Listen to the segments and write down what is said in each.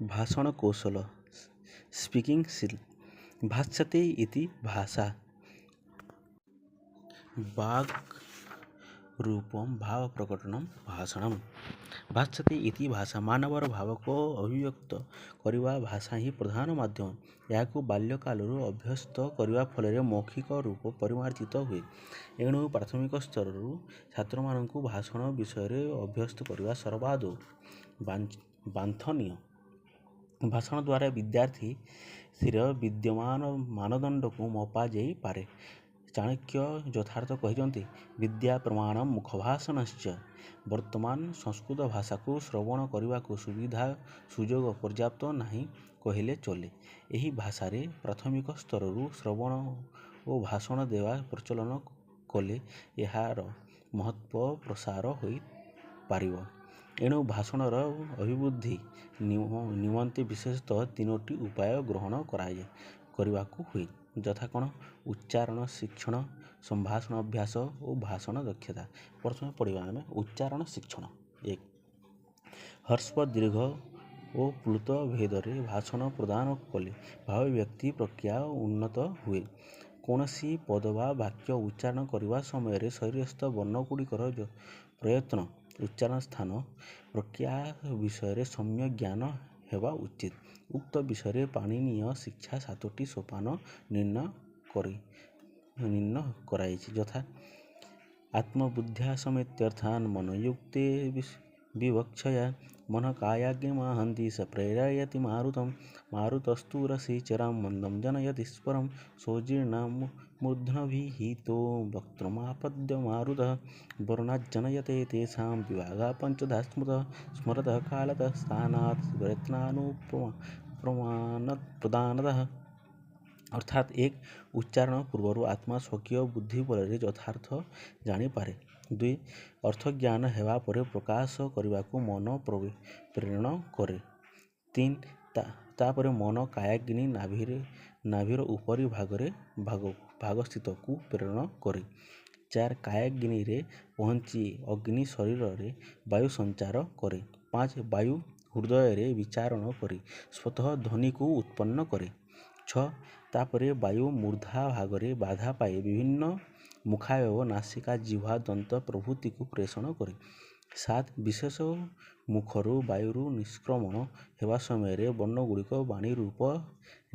भाषण कौशल speaking skill. भाष्यते इति भाषा वाक् रूपम भाव प्रकटनम भाषणम। भाष्यते इति भाषा ମାନବର ଭାବକୁ ଅଭିବ୍ୟକ୍ତ କରିବା ଭାଷା ହିଁ ପ୍ରଧାନ ମାଧ୍ୟମ। ଏହାକୁ ବାଲ୍ୟକାଳରୁ ଅଭ୍ୟସ୍ତ କରିବା ଫଳରେ ମୌଖିକ ରୂପ ପରିମାର୍ଜିତ ହୁଏ। ଏଣୁ ପ୍ରାଥମିକ ସ୍ତରରୁ ଛାତ୍ରମାନଙ୍କୁ ଭାଷଣ ବିଷୟରେ ଅଭ୍ୟସ୍ତ କରିବା ସର୍ବାଦୌ ବାଞ୍ଛନୀୟ। ଭାଷଣ ଦ୍ୱାରା ବିଦ୍ୟାର୍ଥୀର ବିଦ୍ୟମାନ ମାନଦଣ୍ଡକୁ ମପା ଯାଇପାରେ। ଚାଣକ୍ୟ ଯଥାର୍ଥ କହିଛନ୍ତି ବିଦ୍ୟା ପ୍ରମାଣମ୍ ମୁଖଭାଷଣଶ୍ଚ। ବର୍ତ୍ତମାନ ସଂସ୍କୃତ ଭାଷାକୁ ଶ୍ରବଣ କରିବାକୁ ସୁବିଧା ସୁଯୋଗ ପର୍ଯ୍ୟାପ୍ତ ନାହିଁ କହିଲେ ଚଳେ। ଏହି ଭାଷାରେ ପ୍ରାଥମିକ ସ୍ତରରୁ ଶ୍ରବଣ ଓ ଭାଷଣ ଦେବା ପ୍ରଚଳନ କଲେ ଏହାର ମହତ୍ତ୍ୱ ପ୍ରସାର ହୋଇପାରିବ। ଏଣୁ ଭାଷଣର ଅଭିବୃଦ୍ଧି ନିମନ୍ତେ ବିଶେଷତଃ ତିନୋଟି ଉପାୟ ଗ୍ରହଣ କରିବାକୁ ହୁଏ, ଯଥା କ'ଣ? ଉଚ୍ଚାରଣ ଶିକ୍ଷଣ, ସମ୍ଭାଷଣ ଅଭ୍ୟାସ ଓ ଭାଷଣ ଦକ୍ଷତା। ପ୍ରଥମେ ପଢ଼ିବା ଆମେ ଉଚ୍ଚାରଣ ଶିକ୍ଷଣ। 1. ହ୍ରସ୍ୱ ଦୀର୍ଘ ଓ ପ୍ଲୁତ ଭେଦରେ ଭାଷଣ ପ୍ରଦାନ କଲେ ଭାବବ୍ୟକ୍ତି ପ୍ରକ୍ରିୟା ଉନ୍ନତ ହୁଏ। କୌଣସି ପଦ ବା ବାକ୍ୟ ଉଚ୍ଚାରଣ କରିବା ସମୟରେ ଶରୀରସ୍ଥ ବର୍ଣ୍ଣଗୁଡ଼ିକର ପ୍ରୟତ୍ନ, ଉଚ୍ଚାରଣ ସ୍ଥାନ, ପ୍ରକ୍ରିୟା ବିଷୟରେ ସମ୍ୟକ୍ ଜ୍ଞାନ ହେବା ଉଚିତ। ଉକ୍ତ ବିଷୟରେ ପାଣିନୀୟ ଶିକ୍ଷା 7ଟି ସୋପାନ ନିର୍ଣ୍ଣୟ କରାଯାଇଛି, ଯଥା ଆତ୍ମବୁଦ୍ଧ୍ୟାସମେତ୍ୟର୍ଥାନ୍ ମନୋୟୁକ୍ତେ ବିବକ୍ଷୟା ମନଃ କାୟାଗ୍ନିମାହନ୍ତି ସ ପ୍ରେରୟତି ମାରୁତମ୍ ମାରୁତସ୍ତୁ ରସିଚରାಂ ମନ୍ଦଂ जनयति स्परं सौजीर्णां मूर्धनभिहितो वक्त्रमापद्य मारुतः वरुणाज्जनयते तेषां विभागः पञ्चधा स्मरतः कालतः स्थानात् प्रयत्नानुप्रदानतः। ଅର୍ଥାତ୍ 1. ଉଚ୍ଚାରଣ ପୂର୍ବରୁ ଆତ୍ମା ସ୍ୱକୀୟ ବୁଦ୍ଧି ବଳରେ ଯଥାର୍ଥ ଜାଣିପାରେ। 2. ଅର୍ଥଜ୍ଞାନ ହେବା ପରେ ପ୍ରକାଶ କରିବାକୁ ମନ ପ୍ରେରଣ କରେ। 3. ତାପରେ ମନ କାୟାଗ୍ନି ନାଭିର ଉପରି ଭାଗସ୍ଥିତକୁ ପ୍ରେରଣ କରେ। 4. କାୟାଗ୍ନିରେ ପହଞ୍ଚି ଅଗ୍ନି ଶରୀରରେ ବାୟୁ ସଞ୍ଚାର କରେ। 5. ବାୟୁ ହୃଦୟରେ ବିଚାରଣ କରି ସ୍ୱତଃ ଧ୍ୱନିକୁ ଉତ୍ପନ୍ନ କରେ। 6. ତାପରେ ବାୟୁ ମୂର୍ଦ୍ଧା ଭାଗରେ ବାଧା ପାଇ ବିଭିନ୍ନ ମୁଖାବୟବ ନାସିକା ଜିହ୍ୱା ଦନ୍ତ ପ୍ରଭୃତିକୁ ପ୍ରେଷଣ କରେ। 7. ବିଶେଷ ମୁଖରୁ ବାୟୁର ନିଷ୍କ୍ରମଣ ହେବା ସମୟରେ ବର୍ଣ୍ଣଗୁଡ଼ିକ ବାଣୀ ରୂପ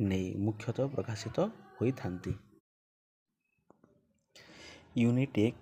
ନେଇ ମୁଖ୍ୟତଃ ପ୍ରକାଶିତ ହୋଇଥାନ୍ତି। ୟୁନିଟ୍ 1